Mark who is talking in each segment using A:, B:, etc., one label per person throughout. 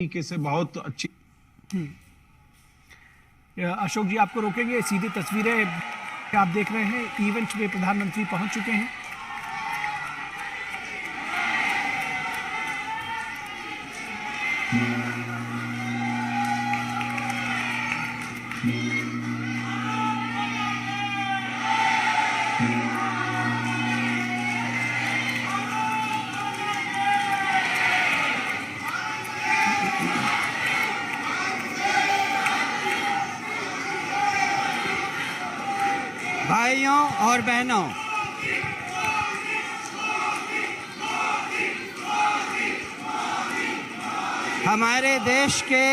A: तरीके से बहुत अच्छी।
B: अशोक जी आपको रोकेंगे। सीधी तस्वीरें आप देख रहे हैं, इवेंट में प्रधानमंत्री पहुंच चुके हैं।
C: भाइयों और बहनों, हमारे देश के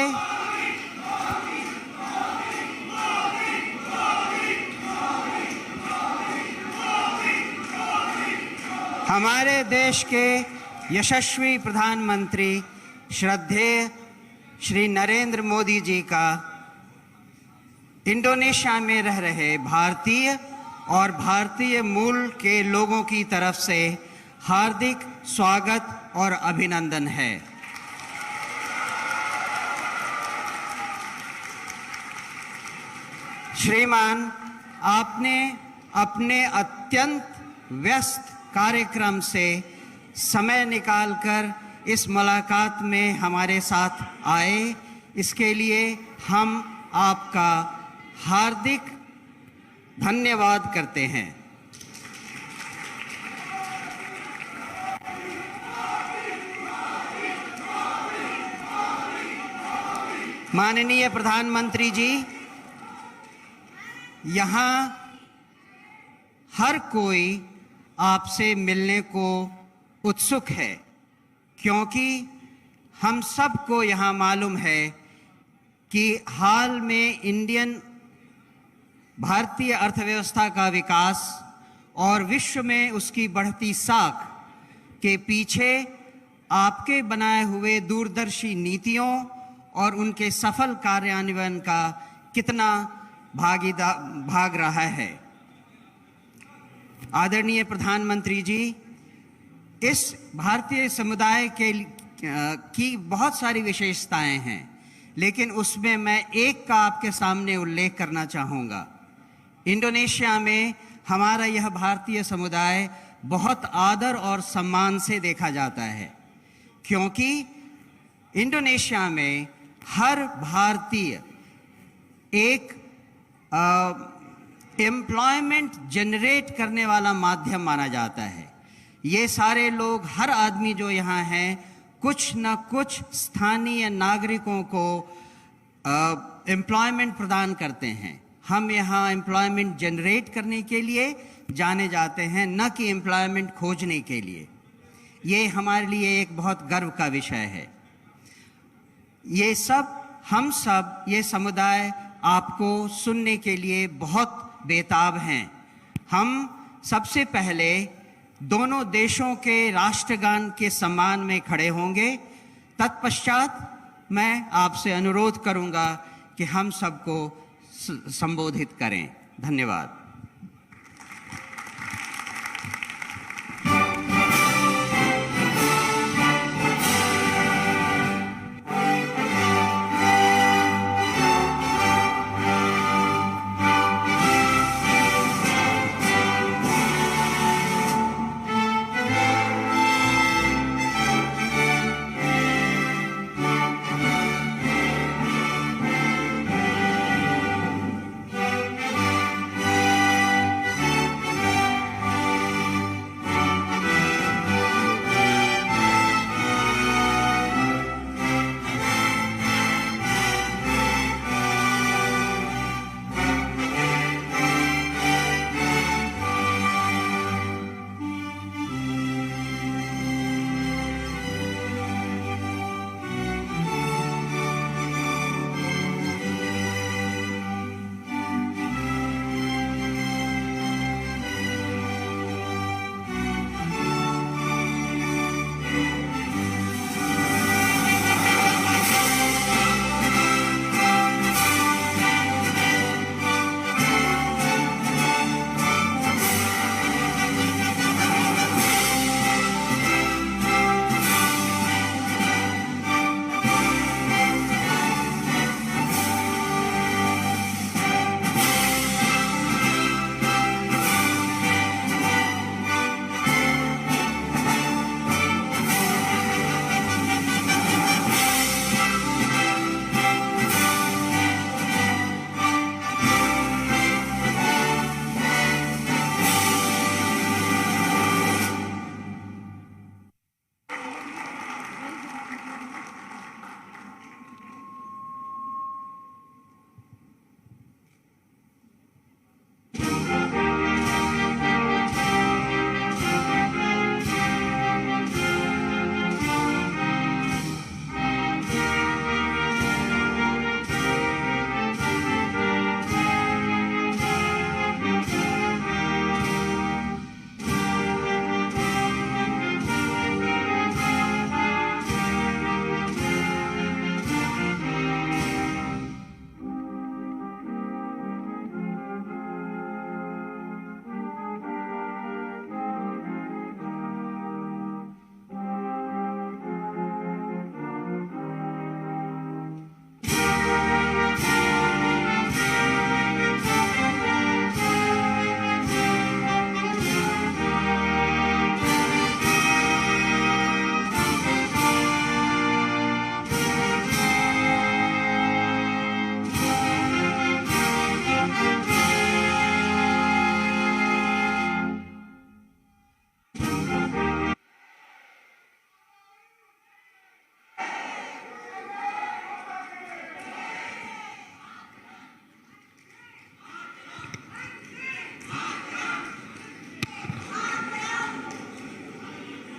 C: यशस्वी प्रधानमंत्री श्रद्धेय श्री नरेंद्र मोदी जी का इंडोनेशिया में रह रहे भारतीय और भारतीय मूल के लोगों की तरफ से हार्दिक स्वागत और अभिनंदन है। श्रीमान, आपने अपने अत्यंत व्यस्त कार्यक्रम से समय निकालकर इस मुलाकात में हमारे साथ आए, इसके लिए हम आपका हार्दिक धन्यवाद करते हैं। माननीय प्रधानमंत्री जी, यहाँ हर कोई आपसे मिलने को उत्सुक है, क्योंकि हम सबको यहाँ मालूम है कि हाल में भारतीय अर्थव्यवस्था का विकास और विश्व में उसकी बढ़ती साख के पीछे आपके बनाए हुए दूरदर्शी नीतियों और उनके सफल कार्यान्वयन का कितना भाग रहा है। आदरणीय प्रधानमंत्री जी, इस भारतीय समुदाय की बहुत सारी विशेषताएं हैं, लेकिन उसमें मैं एक का आपके सामने उल्लेख करना चाहूँगा। इंडोनेशिया में हमारा यह भारतीय समुदाय बहुत आदर और सम्मान से देखा जाता है, क्योंकि इंडोनेशिया में हर भारतीय एक एम्प्लॉयमेंट जनरेट करने वाला माध्यम माना जाता है। ये सारे लोग, हर आदमी जो यहाँ हैं, कुछ न कुछ स्थानीय नागरिकों को एम्प्लॉयमेंट प्रदान करते हैं। हम यहाँ एम्प्लॉयमेंट जनरेट करने के लिए जाने जाते हैं, न कि एम्प्लॉयमेंट खोजने के लिए। ये हमारे लिए एक बहुत गर्व का विषय है। हम सब ये समुदाय आपको सुनने के लिए बहुत बेताब हैं। हम सबसे पहले दोनों देशों के राष्ट्रगान के सम्मान में खड़े होंगे। तत्पश्चात मैं आपसे अनुरोध करूंगा कि हम सबको संबोधित करें। धन्यवाद।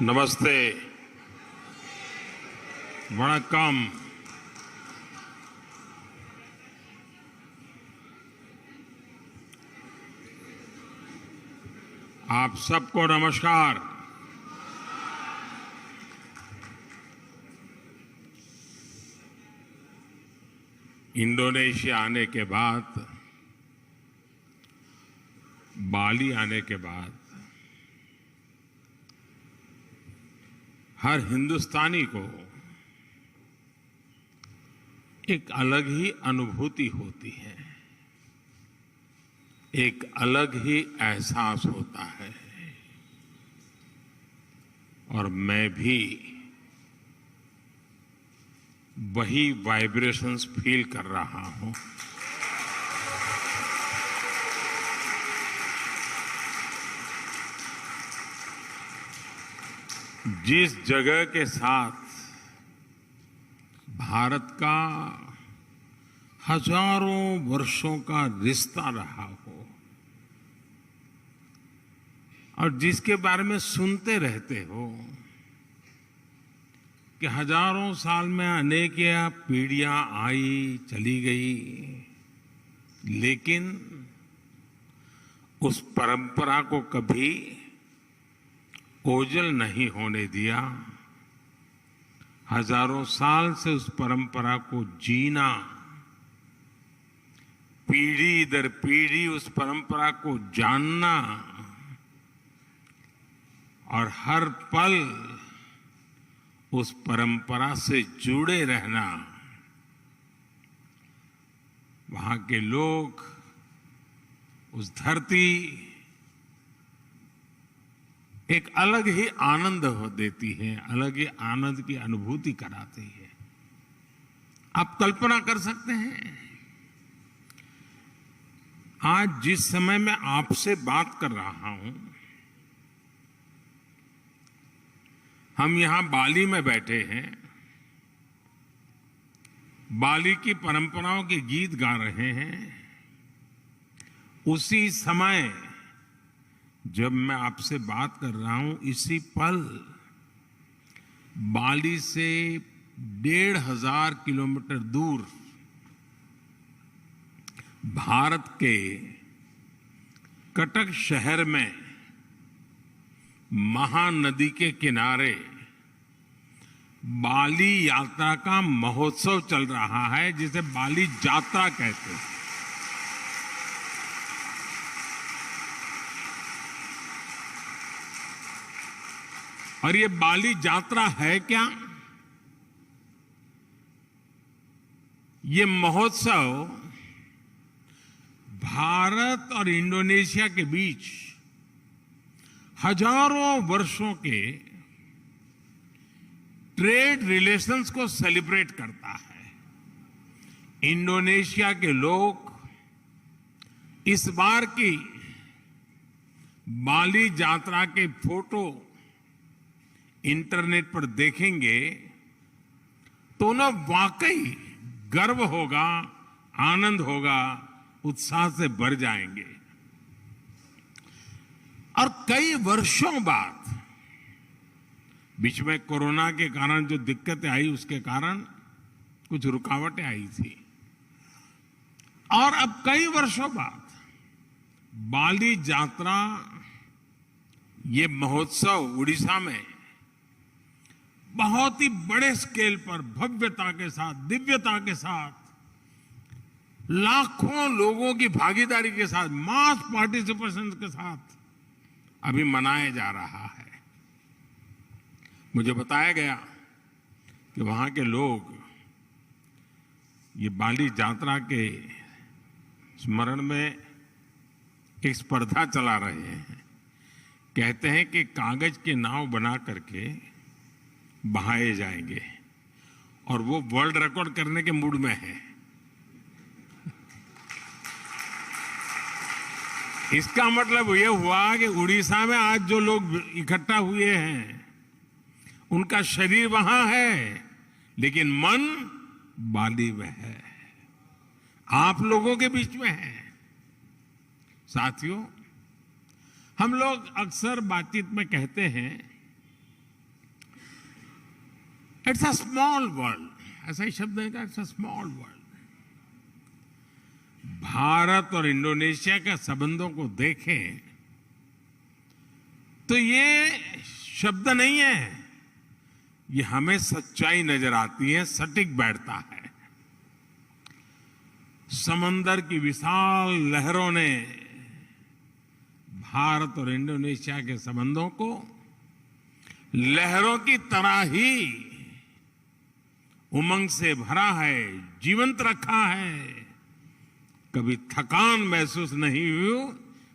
A: नमस्ते, वणक्कम। आप सबको नमस्कार। इंडोनेशिया आने के बाद, बाली आने के बाद हर हिंदुस्तानी को एक अलग ही अनुभूति होती है, एक अलग ही एहसास होता है। और मैं भी वही वाइब्रेशंस फील कर रहा हूं। जिस जगह के साथ भारत का हजारों वर्षों का रिश्ता रहा हो और जिसके बारे में सुनते रहते हो कि हजारों साल में अनेक पीढ़ियां आई चली गई, लेकिन उस परंपरा को कभी ओझल नहीं होने दिया। हजारों साल से उस परंपरा को जीना, पीढ़ी दर पीढ़ी उस परंपरा को जानना और हर पल उस परंपरा से जुड़े रहना, वहां के लोग, उस धरती एक अलग ही आनंद देती है, अलग ही आनंद की अनुभूति कराती है। आप कल्पना कर सकते हैं, आज जिस समय मैं आपसे बात कर रहा हूं, हम यहां बाली में बैठे हैं, बाली की परंपराओं के गीत गा रहे हैं। उसी समय जब मैं आपसे बात कर रहा हूं, इसी पल बाली से 1500 किलोमीटर दूर भारत के कटक शहर में महानदी के किनारे बाली यात्रा का महोत्सव चल रहा है, जिसे बाली यात्रा कहते हैं। और ये बाली यात्रा है क्या? ये महोत्सव भारत और इंडोनेशिया के बीच हजारों वर्षों के ट्रेड रिलेशंस को सेलिब्रेट करता है। इंडोनेशिया के लोग इस बार की बाली यात्रा के फोटो इंटरनेट पर देखेंगे तो उन्हें वाकई गर्व होगा, आनंद होगा, उत्साह से भर जाएंगे। और कई वर्षों बाद, बीच में कोरोना के कारण जो दिक्कतें आई, उसके कारण कुछ रुकावटें आई थी, और अब कई वर्षों बाद बाली यात्रा, ये महोत्सव उड़ीसा में बहुत ही बड़े स्केल पर भव्यता के साथ, दिव्यता के साथ, लाखों लोगों की भागीदारी के साथ, मास पार्टिसिपेशन के साथ अभी मनाया जा रहा है। मुझे बताया गया कि वहां के लोग ये बाली यात्रा के स्मरण में एक स्पर्धा चला रहे हैं। कहते हैं कि कागज के नाव बना करके बहाए जाएंगे, और वो वर्ल्ड रिकॉर्ड करने के मूड में है। इसका मतलब ये हुआ कि उड़ीसा में आज जो लोग इकट्ठा हुए हैं, उनका शरीर वहां है, लेकिन मन बाली में है, आप लोगों के बीच में है। साथियों, हम लोग अक्सर बातचीत में कहते हैं इट्स अ स्मॉल वर्ल्ड, ऐसा ही शब्द है, it's a small world. Bharat और इंडोनेशिया के संबंधों को देखें तो ये शब्द नहीं है, ये हमें सच्चाई नजर आती है, सटीक बैठता है। समंदर की विशाल लहरों ने भारत और इंडोनेशिया के संबंधों को लहरों की तरह ही उमंग से भरा है, जीवंत रखा है। कभी थकान महसूस नहीं हुई,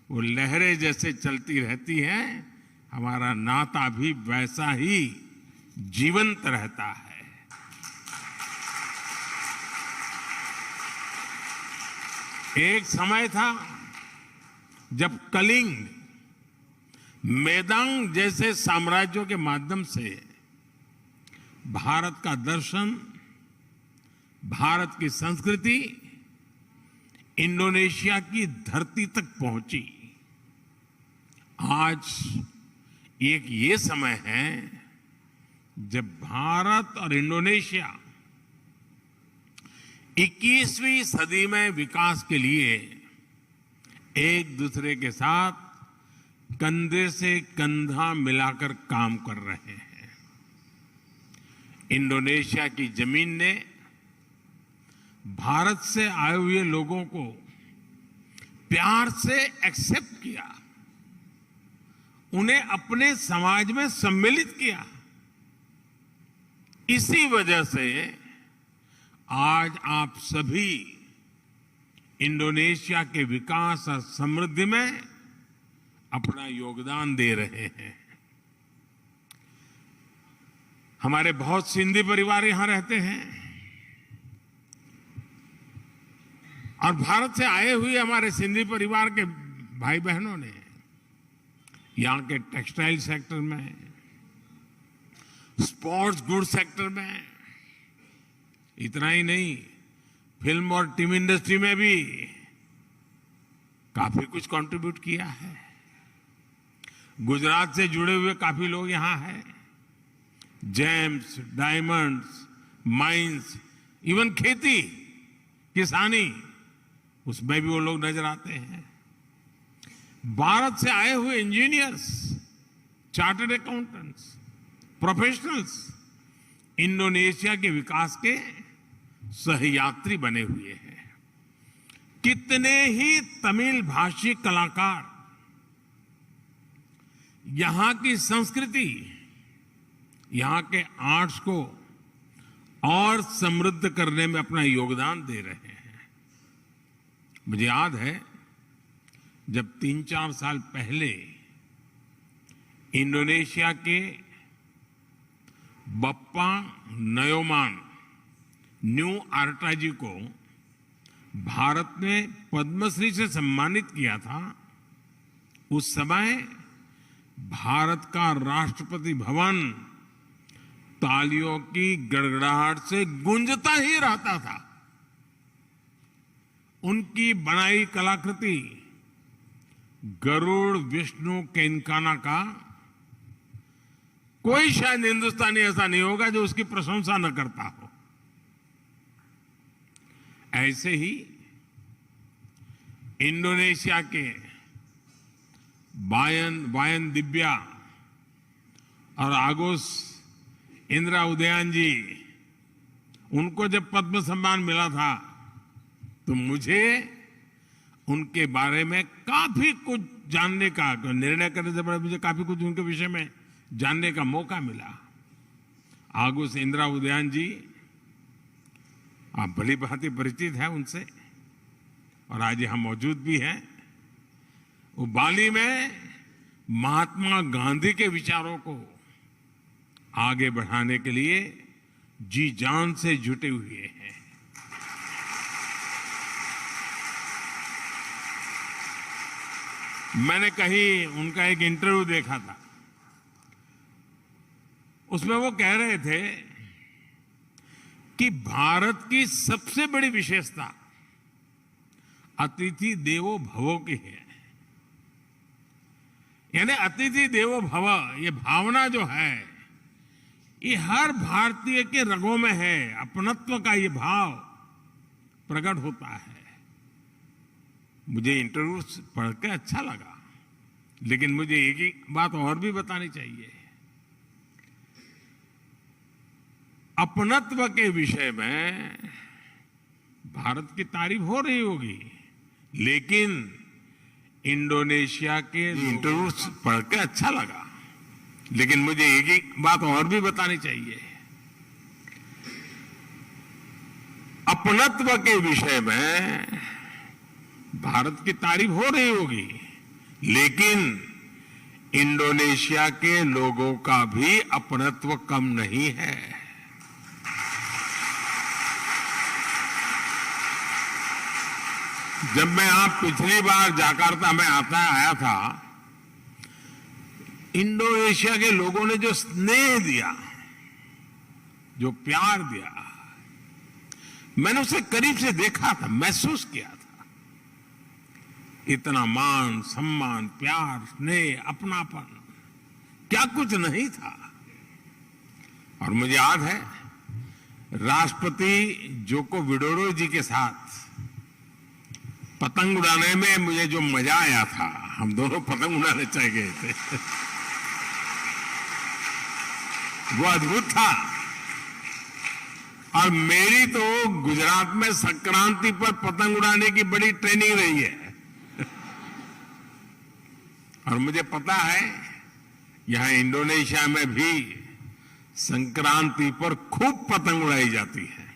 A: वो लहरें जैसे चलती रहती हैं, हमारा नाता भी वैसा ही जीवंत रहता है। एक समय था जब कलिंग, मेदांग जैसे साम्राज्यों के माध्यम से भारत का दर्शन, भारत की संस्कृति इंडोनेशिया की धरती तक पहुंची। आज एक ये समय है जब भारत और इंडोनेशिया 21वीं सदी में विकास के लिए एक दूसरे के साथ कंधे से कंधा मिलाकर काम कर रहे हैं। इंडोनेशिया की जमीन ने भारत से आए हुए लोगों को प्यार से एक्सेप्ट किया, उन्हें अपने समाज में सम्मिलित किया। इसी वजह से आज आप सभी इंडोनेशिया के विकास और समृद्धि में अपना योगदान दे रहे हैं। हमारे बहुत सिंधी परिवार यहां रहते हैं और भारत से आए हुए हमारे सिंधी परिवार के भाई बहनों ने यहां के टेक्सटाइल सेक्टर में, स्पोर्ट्स गुड सेक्टर में, इतना ही नहीं, फिल्म और टीवी इंडस्ट्री में भी काफी कुछ कंट्रीब्यूट किया है। गुजरात से जुड़े हुए काफी लोग यहां हैं। जेम्स, डायमंड्स, माइंस, इवन खेती, किसानी, उसमें भी वो लोग नजर आते हैं। भारत से आए हुए engineers, chartered accountants, professionals Indonesia के विकास के सहयात्री बने हुए हैं। कितने ही तमिल भाषी कलाकार यहां की संस्कृति, यहां के आर्ट्स को और समृद्ध करने में अपना योगदान दे रहे हैं। मुझे याद है जब 3-4 साल पहले इंडोनेशिया के बप्पा नयोमान न्यू आर्टा जी को भारत ने पद्मश्री से सम्मानित किया था, उस समय भारत का राष्ट्रपति भवन तालियों की गड़गड़ाहट से गूंजता ही रहता था। उनकी बनाई कलाकृति गरुड़ विष्णु केनकाना का कोई शायद हिंदुस्तानी ऐसा नहीं होगा जो उसकी प्रशंसा न करता हो। ऐसे ही इंडोनेशिया के वायन दिव्या और आगोस इंदिरा उदयन जी, उनको जब पद्म सम्मान मिला था तो मुझे उनके बारे में काफी कुछ जानने का, निर्णय करने से पहले मुझे काफी कुछ उनके विषय में जानने का मौका मिला। आगोस इंदिरा उदयन जी, आप भली भांति परिचित हैं उनसे और आज यहाँ मौजूद भी हैं। वो बाली में महात्मा गांधी के विचारों को आगे बढ़ाने के लिए जी जान से जुटे हुए हैं। मैंने कहीं उनका एक इंटरव्यू देखा था, उसमें वो कह रहे थे कि भारत की सबसे बड़ी विशेषता अतिथि देवो भव की है। यानी अतिथि देवो भव, ये भावना जो है ये हर भारतीय के रगों में है। अपनत्व का ये भाव प्रकट होता है। मुझे इंटरव्यू पढ़ के अच्छा लगा, लेकिन मुझे एक ही बात और भी बतानी चाहिए। अपनत्व के विषय में भारत की तारीफ हो रही होगी, लेकिन इंडोनेशिया के इंटरव्यू पढ़ के अच्छा लगा, लेकिन मुझे एक ही बात और भी बतानी चाहिए। अपनत्व के विषय में भारत की तारीफ हो रही होगी, लेकिन इंडोनेशिया के लोगों का भी अपनत्व कम नहीं है। जब मैं पिछली बार जाकार्ता में आया था, इंडोनेशिया के लोगों ने जो स्नेह दिया, जो प्यार दिया, मैंने उसे करीब से देखा था, महसूस किया था। इतना मान, सम्मान, प्यार, स्नेह, अपनापन, क्या कुछ नहीं था। और मुझे याद है, राष्ट्रपति जोको विडोडो जी के साथ पतंग उड़ाने में मुझे जो मजा आया था, हम दोनों पतंग उड़ाने चले गए थे, वो अद्भुत था। और मेरी तो गुजरात में संक्रांति पर पतंग उड़ाने की बड़ी ट्रेनिंग रही है। और मुझे पता है, यहां इंडोनेशिया में भी संक्रांति पर खूब पतंग उड़ाई जाती है।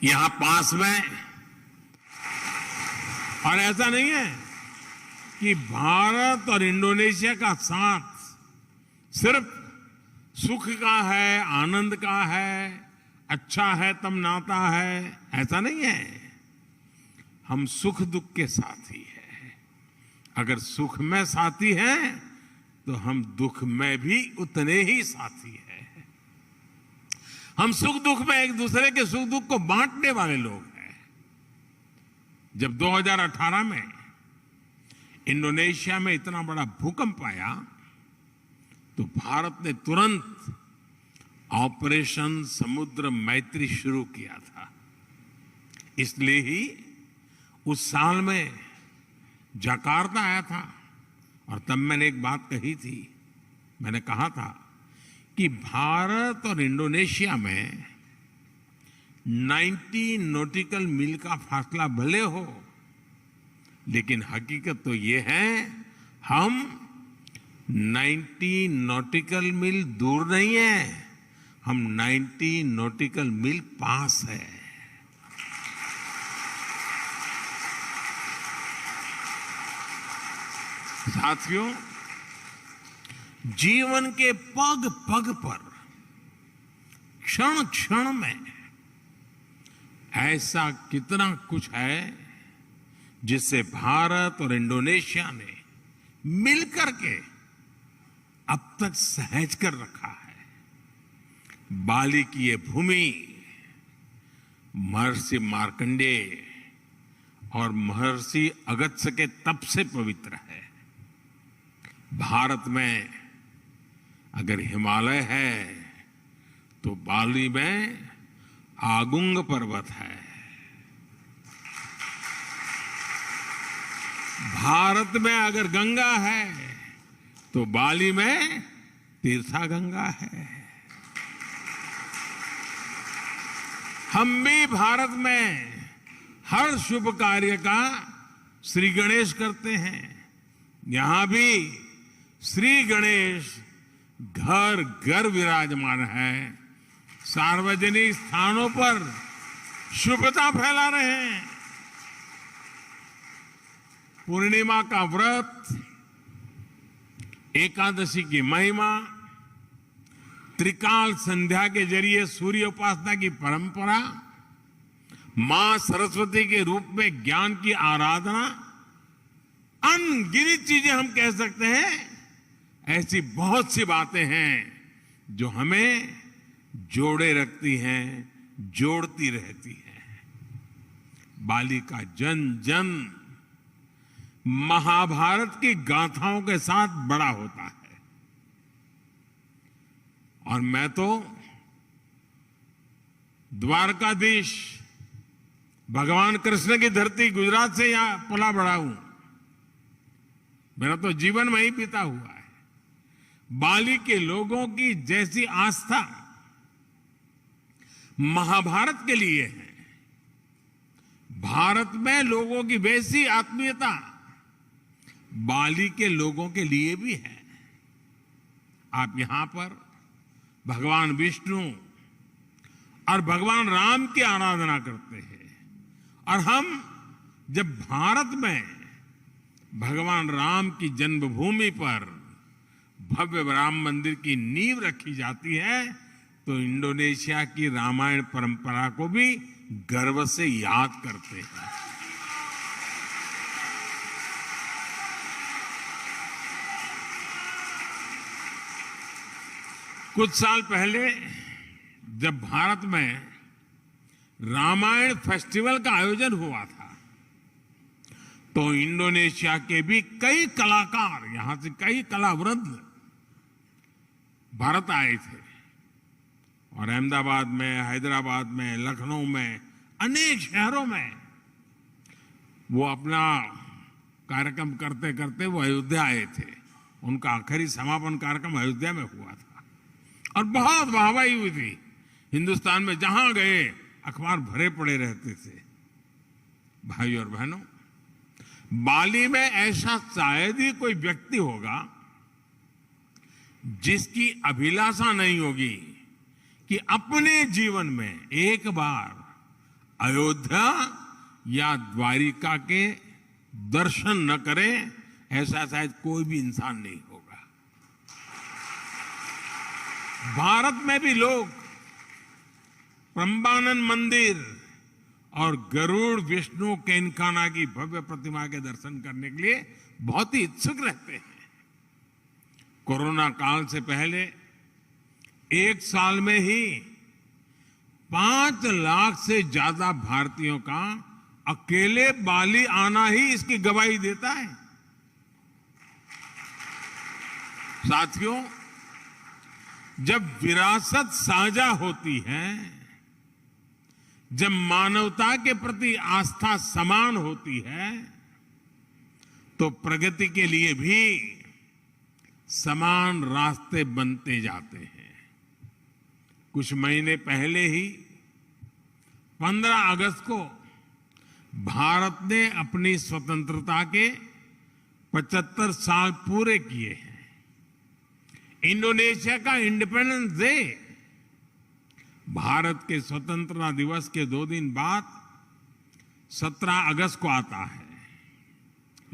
A: यहां पास में, और ऐसा नहीं है कि भारत और इंडोनेशिया का साथ सिर्फ सुख का है, आनंद का है, अच्छा है तब नाता है, ऐसा नहीं है। हम सुख दुख के साथी हैं। अगर सुख में साथी हैं, तो हम दुख में भी उतने ही साथी हैं। हम सुख दुख में एक दूसरे के सुख दुख को बांटने वाले लोग हैं। जब 2018 में इंडोनेशिया में इतना बड़ा भूकंप आया, तो भारत ने तुरंत ऑपरेशन समुद्र मैत्री शुरू किया था। इसलिए ही उस साल में जकार्ता आया था, और तब मैंने एक बात कही थी। मैंने कहा था कि भारत और इंडोनेशिया में 90 नॉटिकल मील का फासला भले हो, लेकिन हकीकत तो ये है, हम 90 नॉटिकल मील दूर नहीं है, हम 90 नॉटिकल मील पास है। साथियों, जीवन के पग पग पर, क्षण क्षण में ऐसा कितना कुछ है जिससे भारत और इंडोनेशिया ने मिलकर के अब तक सहज कर रखा है। बाली की ये भूमि महर्षि मार्कंडेय और महर्षि अगस्त्य के तप से पवित्र है। भारत में अगर हिमालय है, तो बाली में आगुंग पर्वत है। भारत में अगर गंगा है, तो बाली में तीर्था गंगा है। हम भी भारत में हर शुभ कार्य का श्री गणेश करते हैं। यहां भी श्री गणेश घर घर विराजमान है। सार्वजनिक स्थानों पर शुभता फैला रहे हैं। पूर्णिमा का व्रत, एकादशी की महिमा, त्रिकाल संध्या के जरिए सूर्य उपासना की परंपरा, मां सरस्वती के रूप में ज्ञान की आराधना, अनगिनत चीजें हम कह सकते हैं। ऐसी बहुत सी बातें हैं जो हमें जोड़े रखती हैं, जोड़ती रहती हैं। बाली का जन जन महाभारत की गाथाओं के साथ बड़ा होता है। और मैं तो द्वारकाधीश भगवान कृष्ण की धरती गुजरात से यहां पला बड़ा हूं। मेरा तो जीवन वहीं बीता हुआ है। बाली के लोगों की जैसी आस्था महाभारत के लिए है, भारत में लोगों की वैसी आत्मीयता बाली के लोगों के लिए भी है। आप यहां पर भगवान विष्णु और भगवान राम की आराधना करते हैं, और हम जब भारत में भगवान राम की जन्मभूमि पर भव्य राम मंदिर की नींव रखी जाती है, तो इंडोनेशिया की रामायण परंपरा को भी गर्व से याद करते हैं। कुछ साल पहले जब भारत में रामायण फेस्टिवल का आयोजन हुआ था, तो इंडोनेशिया के भी कई कलाकार, यहां से कई कलावृंद भारत आए थे, और अहमदाबाद में, हैदराबाद में, लखनऊ में, अनेक शहरों में वो अपना कार्यक्रम करते करते वो अयोध्या आए थे। उनका आखिरी समापन कार्यक्रम अयोध्या में हुआ था और बहुत वाहवाही हुई थी। हिंदुस्तान में जहां गए अखबार भरे पड़े रहते थे। भाई और बहनों, बाली में ऐसा शायद ही कोई व्यक्ति होगा जिसकी अभिलाषा नहीं होगी कि अपने जीवन में एक बार अयोध्या या द्वारिका के दर्शन न करे। ऐसा शायद कोई भी इंसान नहीं होगा। भारत में भी लोग प्रम्बानन मंदिर और गरुड़ विष्णु केनकाना की भव्य प्रतिमा के दर्शन करने के लिए बहुत ही इच्छुक रहते हैं। कोरोना काल से पहले एक साल में ही 5 लाख से ज्यादा भारतीयों का अकेले बाली आना ही इसकी गवाही देता है। साथियों, जब विरासत साझा होती है, जब मानवता के प्रति आस्था समान होती है, तो प्रगति के लिए भी समान रास्ते बनते जाते हैं। कुछ महीने पहले ही 15 अगस्त को भारत ने अपनी स्वतंत्रता के 75 साल पूरे किए हैं। इंडोनेशिया का इंडिपेंडेंस डे भारत के स्वतंत्रता दिवस के 2 दिन बाद 17 अगस्त को आता है,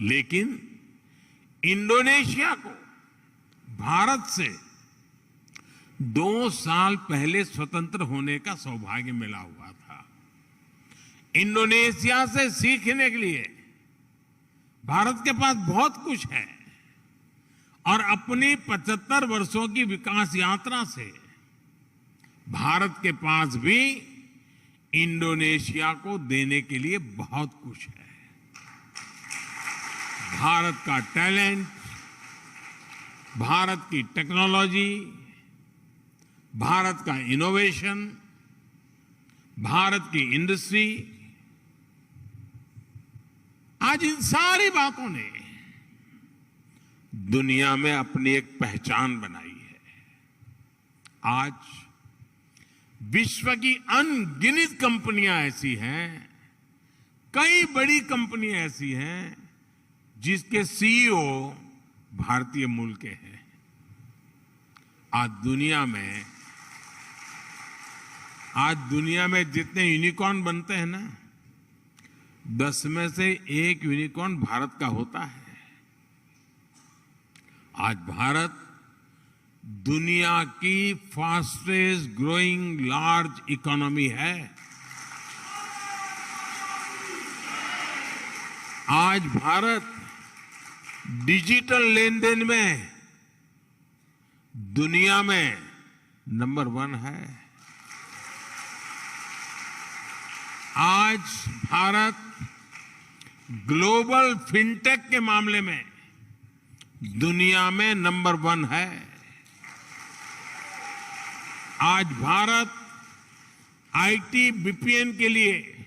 A: लेकिन इंडोनेशिया को भारत से 2 साल पहले स्वतंत्र होने का सौभाग्य मिला हुआ था। इंडोनेशिया से सीखने के लिए भारत के पास बहुत कुछ है, और अपनी 75 वर्षों की विकास यात्रा से भारत के पास भी इंडोनेशिया को देने के लिए बहुत कुछ है। भारत का टैलेंट, भारत की टेक्नोलॉजी, भारत का इनोवेशन, भारत की इंडस्ट्री, आज इन सारी बातों ने दुनिया में अपनी एक पहचान बनाई है। आज विश्व की अनगिनत कंपनियां ऐसी हैं, कई बड़ी कंपनियां ऐसी हैं जिसके सीईओ भारतीय मूल के हैं। आज दुनिया में जितने यूनिकॉर्न बनते हैं ना, 10 में से 1 यूनिकॉर्न भारत का होता है। आज भारत दुनिया की फास्टेस्ट ग्रोइंग लार्ज इकोनॉमी है। आज भारत डिजिटल लेन देन में दुनिया में नंबर 1 है। आज भारत ग्लोबल फिनटेक के मामले में दुनिया में नंबर 1 है। आज भारत आईटी बीपीएन के लिए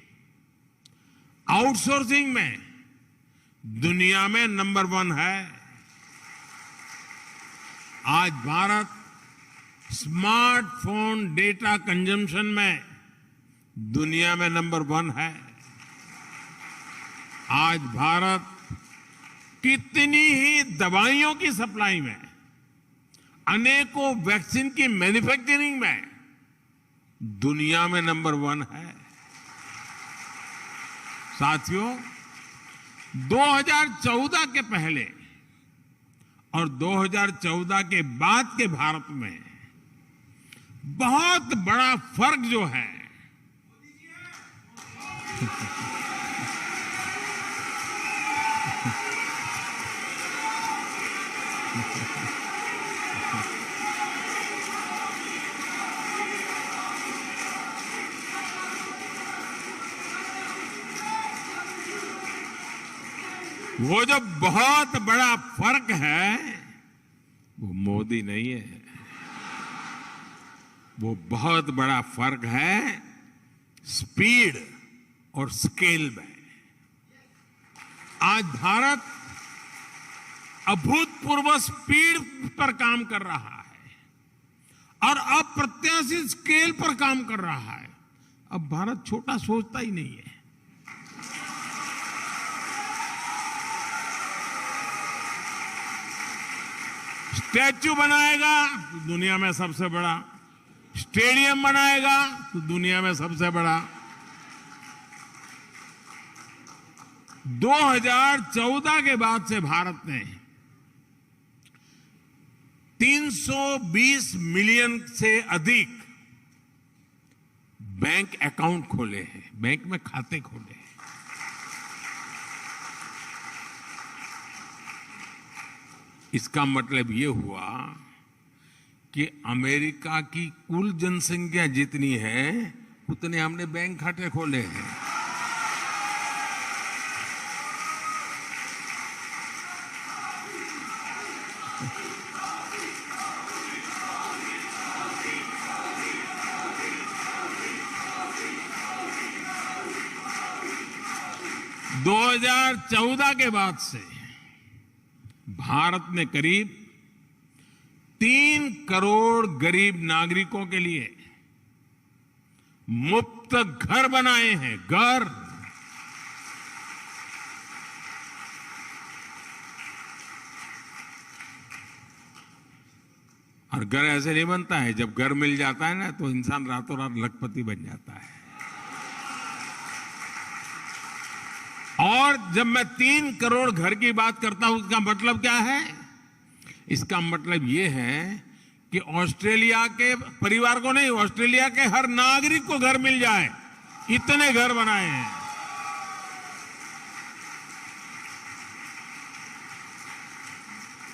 A: आउटसोर्सिंग में दुनिया में नंबर 1 है। आज भारत स्मार्टफोन डेटा कंजम्पशन में दुनिया में नंबर 1 है। आज भारत कितनी ही दवाइयों की सप्लाई में, अनेकों वैक्सीन की मैन्युफैक्चरिंग में दुनिया में नंबर 1 है। साथियों, 2014 के पहले और 2014 के बाद के भारत में बहुत बड़ा फर्क जो है वो जो बहुत बड़ा फर्क है वो मोदी नहीं है, वो बहुत बड़ा फर्क है स्पीड और स्केल में। आज भारत अभूतपूर्व स्पीड पर काम कर रहा है और अप्रत्याशित स्केल पर काम कर रहा है। अब भारत छोटा सोचता ही नहीं है। स्टैच्यू बनाएगा तो दुनिया में सबसे बड़ा, स्टेडियम बनाएगा तो दुनिया में सबसे बड़ा। 2014 के बाद से भारत ने 320 मिलियन से अधिक बैंक अकाउंट खोले हैं, बैंक में खाते खोले हैं। इसका मतलब ये हुआ कि अमेरिका की कुल जनसंख्या जितनी है उतने हमने बैंक खाते खोले हैं। दो 2014 के बाद से भारत ने करीब 3 करोड़ गरीब नागरिकों के लिए मुफ्त घर बनाए हैं। घर और घर ऐसे नहीं बनता है, जब घर मिल जाता है ना तो इंसान रातों रात लखपति बन जाता है। और जब मैं 3 करोड़ घर की बात करता हूं, इसका मतलब क्या है? इसका मतलब यह है कि ऑस्ट्रेलिया के परिवार को नहीं, ऑस्ट्रेलिया के हर नागरिक को घर मिल जाए, इतने घर बनाए हैं।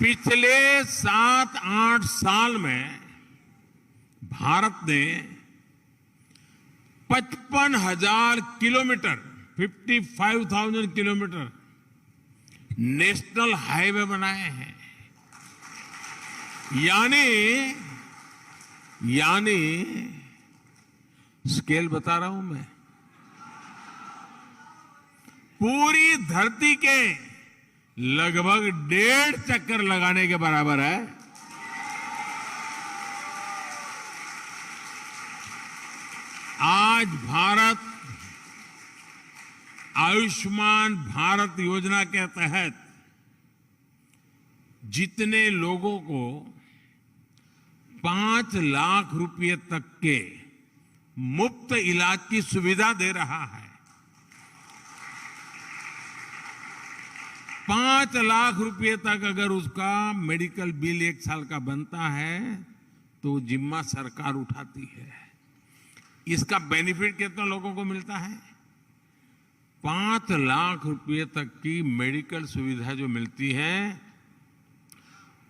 A: पिछले 7-8 साल में भारत ने 55,000 किलोमीटर 55,000 किलोमीटर नेशनल हाईवे बनाए हैं। यानी स्केल बता रहा हूं मैं, पूरी धरती के लगभग 1.5 चक्कर लगाने के बराबर है। आज भारत आयुष्मान भारत योजना के तहत जितने लोगों को 5 लाख रुपए तक के मुफ्त इलाज की सुविधा दे रहा है, 5 लाख रुपए तक अगर उसका मेडिकल बिल 1 साल का बनता है तो जिम्मा सरकार उठाती है। इसका बेनिफिट कितना लोगों को मिलता है? 5 लाख रुपए तक की मेडिकल सुविधा जो मिलती है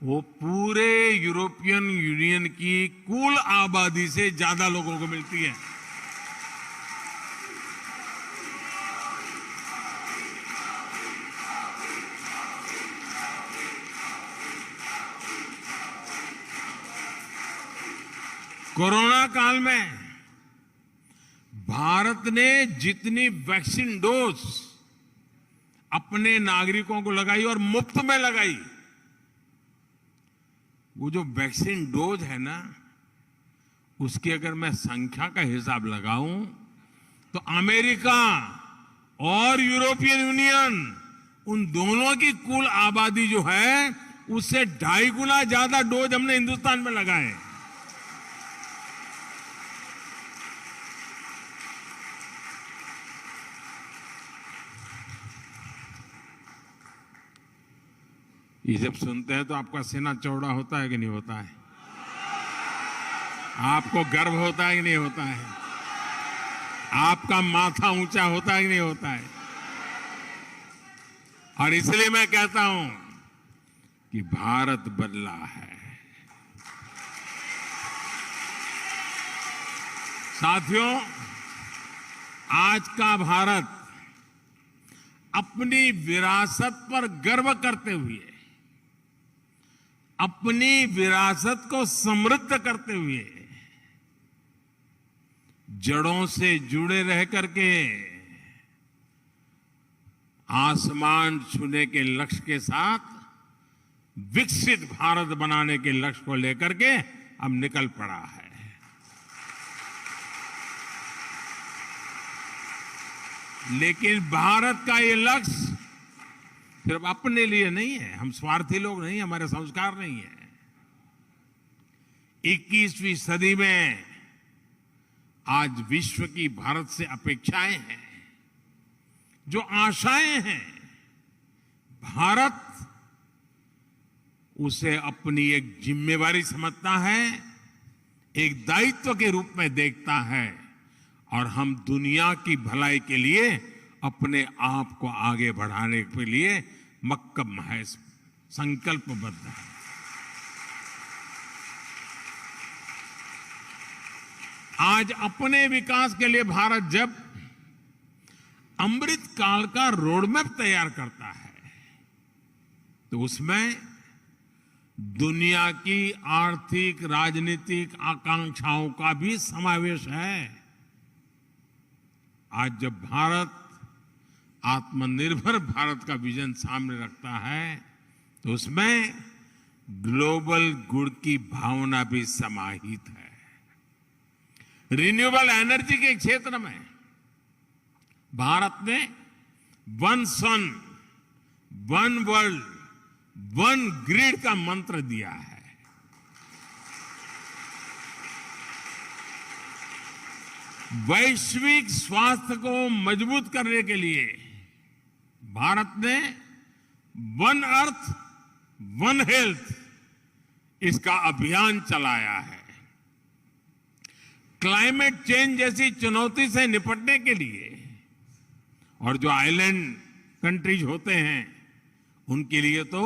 A: वो पूरे यूरोपियन यूनियन की कुल आबादी से ज्यादा लोगों को मिलती है। कोरोना काल में भारत ने जितनी वैक्सीन डोज अपने नागरिकों को लगाई और मुफ्त में लगाई, वो जो वैक्सीन डोज है ना, उसकी अगर मैं संख्या का हिसाब लगाऊं तो अमेरिका और यूरोपियन यूनियन, उन दोनों की कुल आबादी जो है उससे 2.5 गुना ज्यादा डोज हमने हिंदुस्तान में लगाए। ये जब सुनते हैं तो आपका सीना चौड़ा होता है कि नहीं होता है? आपको गर्व होता है कि नहीं होता है? आपका माथा ऊंचा होता है कि नहीं होता है? और इसलिए मैं कहता हूं कि भारत बदला है। साथियों, आज का भारत अपनी विरासत पर गर्व करते हुए, अपनी विरासत को समृद्ध करते हुए, जड़ों से जुड़े रह करके आसमान छूने के लक्ष्य के साथ विकसित भारत बनाने के लक्ष्य को लेकर के अब निकल पड़ा है। लेकिन भारत का ये लक्ष्य सिर्फ अपने लिए नहीं है, हम स्वार्थी लोग नहीं, हमारे संस्कार नहीं है। 21वीं सदी में आज विश्व की भारत से अपेक्षाएं हैं, जो आशाएं हैं, भारत उसे अपनी एक जिम्मेवारी समझता है, एक दायित्व के रूप में देखता है, और हम दुनिया की भलाई के लिए अपने आप को आगे बढ़ाने के लिए मक्कम है, संकल्पबद्ध है। आज अपने विकास के लिए भारत जब अमृत काल का रोडमैप तैयार करता है तो उसमें दुनिया की आर्थिक राजनीतिक आकांक्षाओं का भी समावेश है। आज जब भारत आत्मनिर्भर भारत का विजन सामने रखता है तो उसमें ग्लोबल गुड की भावना भी समाहित है। रिन्यूएबल एनर्जी के क्षेत्र में भारत ने वन सन, वन वर्ल्ड, वन ग्रिड का मंत्र दिया है। वैश्विक स्वास्थ्य को मजबूत करने के लिए भारत ने वन अर्थ, वन हेल्थ इसका अभियान चलाया है। क्लाइमेट चेंज जैसी चुनौती से निपटने के लिए और जो आइलैंड कंट्रीज होते हैं उनके लिए तो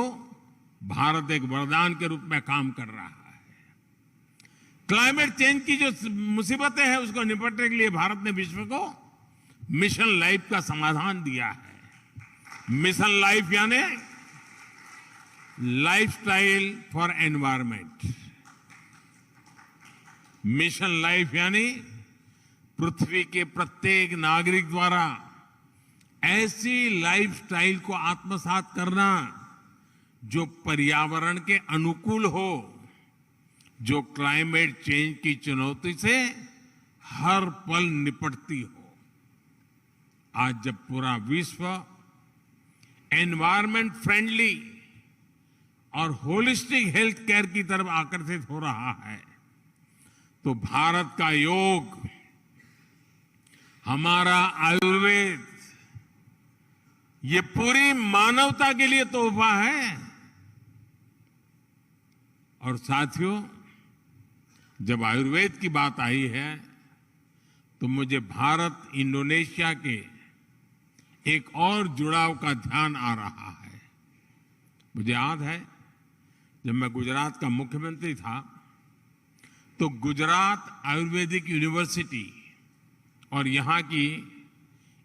A: भारत एक वरदान के रूप में काम कर रहा है। क्लाइमेट चेंज की जो मुसीबतें हैं उसको निपटने के लिए भारत ने विश्व को मिशन लाइफ का समाधान दिया है। मिशन लाइफ यानी lifestyle for environment. Mission life यानी पृथ्वी के प्रत्येक नागरिक द्वारा ऐसी लाइफस्टाइल को आत्मसात करना जो पर्यावरण के अनुकूल हो, जो क्लाइमेट चेंज की चुनौती से हर पल निपटती हो। आज जब पूरा विश्व एनवायरमेंट फ्रेंडली और होलिस्टिक हेल्थ केयर की तरफ आकर्षित हो रहा है तो भारत का योग, हमारा आयुर्वेद, ये पूरी मानवता के लिए तोहफा है। और साथियों, जब आयुर्वेद की बात आई है तो मुझे भारत इंडोनेशिया के एक और जुड़ाव का ध्यान आ रहा है। मुझे याद है जब मैं गुजरात का मुख्यमंत्री था तो गुजरात आयुर्वेदिक यूनिवर्सिटी और यहाँ की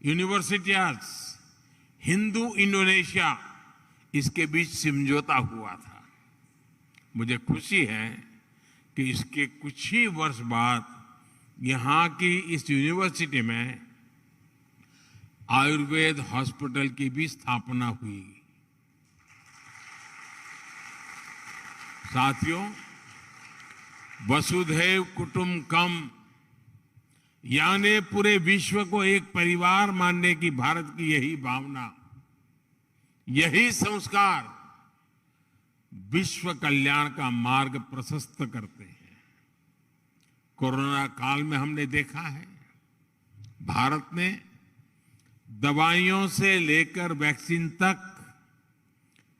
A: यूनिवर्सिटीज, हिंदू इंडोनेशिया, इसके बीच समझौता हुआ था। मुझे खुशी है कि इसके कुछ ही वर्ष बाद यहाँ की इस यूनिवर्सिटी में आयुर्वेद हॉस्पिटल की भी स्थापना हुई। साथियों, वसुधैव कुटुंबकम यानी पूरे विश्व को एक परिवार मानने की भारत की यही भावना, यही संस्कार विश्व कल्याण का मार्ग प्रशस्त करते हैं। कोरोना काल में हमने देखा है भारत ने दवाइयों से लेकर वैक्सीन तक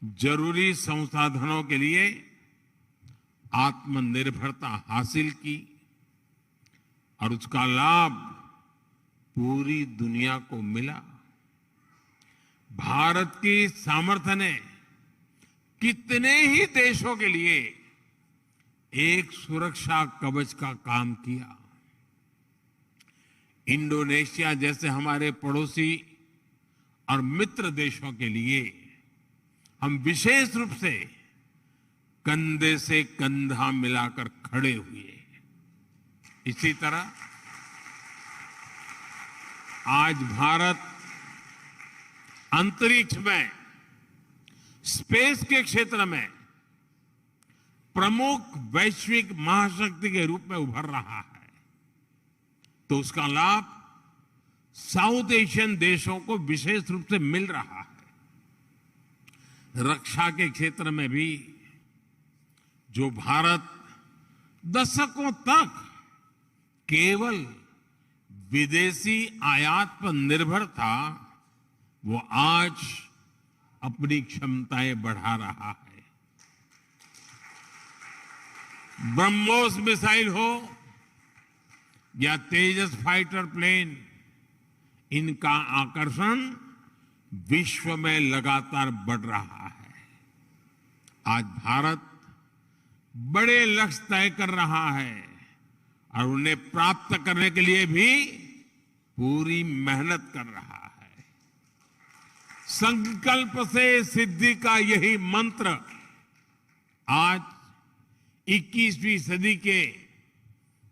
A: जरूरी संसाधनों के लिए आत्मनिर्भरता हासिल की और उसका लाभ पूरी दुनिया को मिला। भारत की सामर्थ्य ने कितने ही देशों के लिए एक सुरक्षा कवच का काम किया। इंडोनेशिया जैसे हमारे पड़ोसी और मित्र देशों के लिए हम विशेष रूप से कंधे से कंधा मिलाकर खड़े हुए। इसी तरह आज भारत अंतरिक्ष में, स्पेस के क्षेत्र में प्रमुख वैश्विक महाशक्ति के रूप में उभर रहा है, तो उसका लाभ साउथ एशियन देशों को विशेष रूप से मिल रहा है। रक्षा के क्षेत्र में भी जो भारत दशकों तक केवल विदेशी आयात पर निर्भर था, वो आज अपनी क्षमताएं बढ़ा रहा है। ब्रह्मोस मिसाइल हो या तेजस फाइटर प्लेन, इनका आकर्षण विश्व में लगातार बढ़ रहा है। आज भारत बड़े लक्ष्य तय कर रहा है और उन्हें प्राप्त करने के लिए भी पूरी मेहनत कर रहा है। संकल्प से सिद्धि का यही मंत्र आज 21वीं सदी के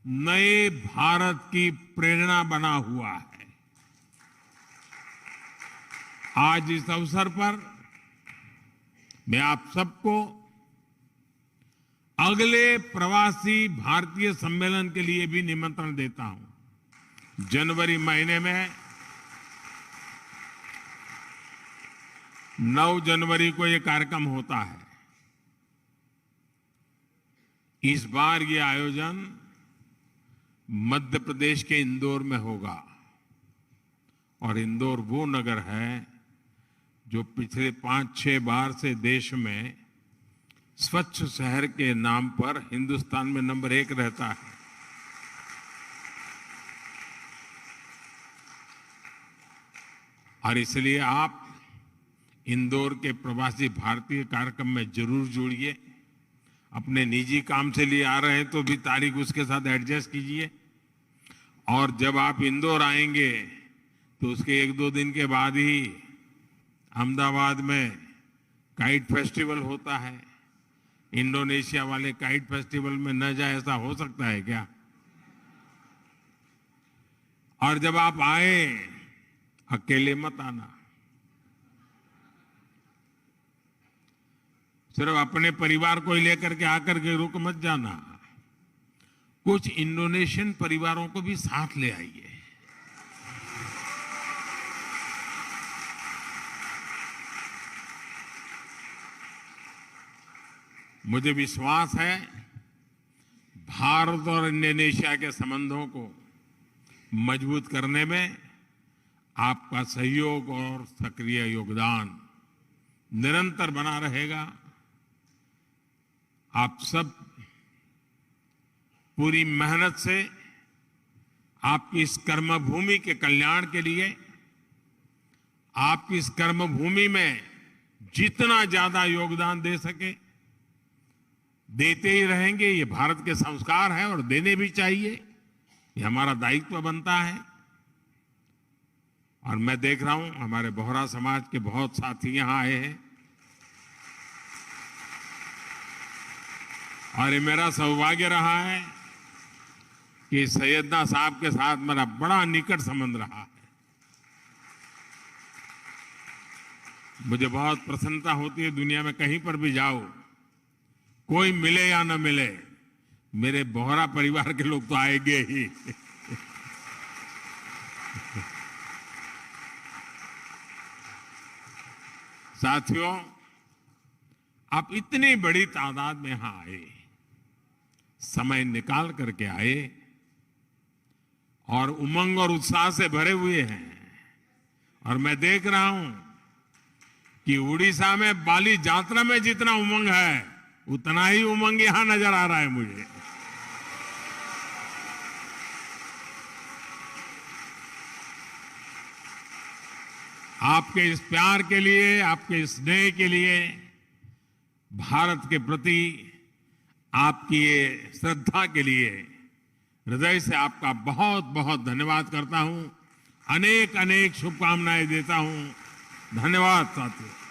A: नए भारत की प्रेरणा बना हुआ है। आज इस अवसर पर मैं आप सबको अगले प्रवासी भारतीय सम्मेलन के लिए भी निमंत्रण देता हूं। जनवरी महीने में 9 जनवरी को यह कार्यक्रम होता है। इस बार ये आयोजन मध्य प्रदेश के इंदौर में होगा और इंदौर वो नगर है जो पिछले 5-6 बार से देश में स्वच्छ शहर के नाम पर हिंदुस्तान में नंबर 1 रहता है। और इसलिए आप इंदौर के प्रवासी भारतीय कार्यक्रम में जरूर जुड़िए। अपने निजी काम से लिए आ रहे हैं तो भी तारीख उसके साथ एडजस्ट कीजिए। और जब आप इंदौर आएंगे तो उसके 1-2 दिन के बाद ही अहमदाबाद में काइट फेस्टिवल होता है। इंडोनेशिया वाले काइट फेस्टिवल में न जाए ऐसा हो सकता है क्या? और जब आप आए, अकेले मत आना, सिर्फ अपने परिवार को ही लेकर के आकर के रुक मत जाना। कुछ इंडोनेशियन परिवारों को भी साथ ले आइए। मुझे विश्वास है भारत और इंडोनेशिया के संबंधों को मजबूत करने में आपका सहयोग और सक्रिय योगदान निरंतर बना रहेगा। आप सब पूरी मेहनत से आपकी इस कर्मभूमि के कल्याण के लिए, आपकी इस कर्मभूमि में जितना ज्यादा योगदान दे सके देते ही रहेंगे। ये भारत के संस्कार है और देने भी चाहिए, ये हमारा दायित्व बनता है। और मैं देख रहा हूं हमारे बोहरा समाज के बहुत साथी यहां आए हैं और ये मेरा सौभाग्य रहा है कि सैयदना साहब के साथ मेरा बड़ा निकट संबंध रहा है। मुझे बहुत प्रसन्नता होती है, दुनिया में कहीं पर भी जाओ, कोई मिले या न मिले, मेरे बोहरा परिवार के लोग तो आएंगे ही। साथियों, आप इतनी बड़ी तादाद में यहां आए, समय निकाल करके आए और उमंग और उत्साह से भरे हुए हैं। और मैं देख रहा हूं कि उड़ीसा में बाली यात्रा में जितना उमंग है, उतना ही उमंग यहां नजर आ रहा है मुझे। आपके इस प्यार के लिए, आपके इस स्नेह के लिए, भारत के प्रति आपकी ये श्रद्धा के लिए हृदय से आपका बहुत बहुत धन्यवाद करता हूं। अनेक अनेक शुभकामनाएं देता हूं। धन्यवाद साथियों।